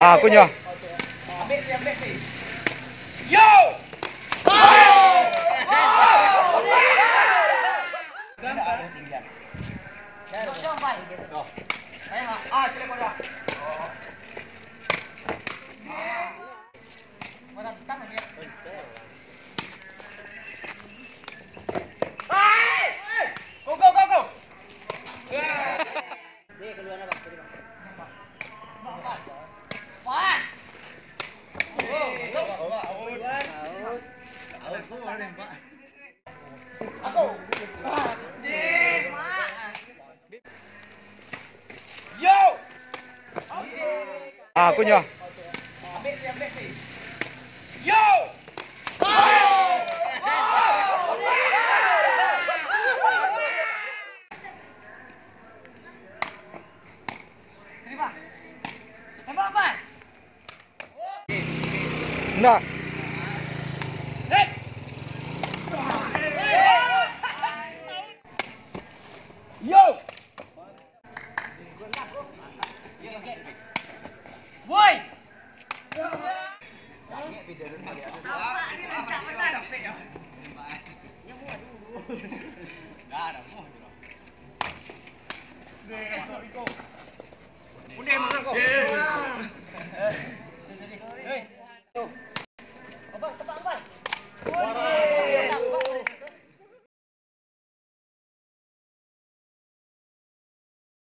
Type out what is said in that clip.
Aku nyo. Ambil ni. Yo! Aku nyo. Ambil ni. Yo! Terima. Tembak apa? Nak. Yo! Woi! Apa ni rancak benar dapat ya? Nyamuk dulu. Dah dah. Ni,